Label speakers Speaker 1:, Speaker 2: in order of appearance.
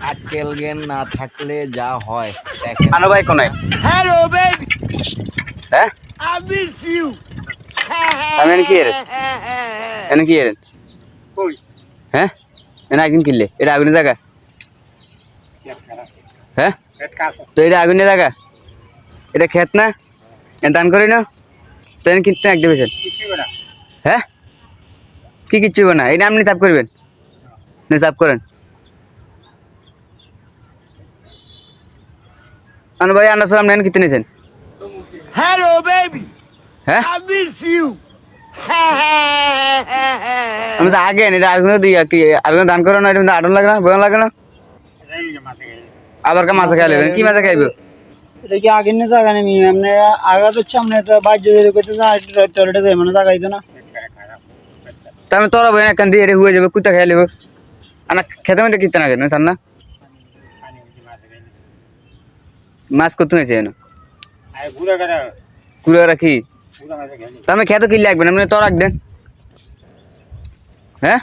Speaker 1: আক্কেল জ্ঞান না থাকলে যা হয়
Speaker 2: আনো ভাই কোনায়
Speaker 3: Hello, baby.
Speaker 2: হ্যাঁ
Speaker 3: I miss you.
Speaker 2: আমি কি এর এনে কি এর হ্যাঁ এনে একদিন কিনলে এটা আগুনের জায়গা হ্যাঁ তো এটা আগুনের জায়গা এটা খেত না দান করি না তো এনে কিনতে এক দেবেছেন হ্যাঁ কি কিচ্ছু হবে না এটা আপনি সাফ করবেন না সাফ করেন আনো ভাই আন্না সালাম নেন কিনতে নিয়েছেন
Speaker 3: Hello, baby.
Speaker 2: হ্যাঁ
Speaker 3: I miss you.
Speaker 2: আমি তো আগে এটা আগুনে দিই কি আগুনে দান করো না এটা আটন লাগে না বয়ন লাগে না আবার কা মাছে খাইলেন কি মাছে খাইবে
Speaker 4: এটা কি আগের না জায়গা নেই এমনি আগা তো সামনে তো বাজ্য যদি করতে না টয়লেটে যাই মানে জায়গা দিত না
Speaker 2: তার মানে তোরা বইন একখান দিয়ে এটা হয়ে যাবে কুত্তা খাই নেবে আনা খেতে মধ্যে কিনতে না কেন সার না মাছ করতে হয়েছে এনে কুড়ে রাখি তার মানে খেতে কিনলে লাগবে না তোর রাখ দেন হ্যাঁ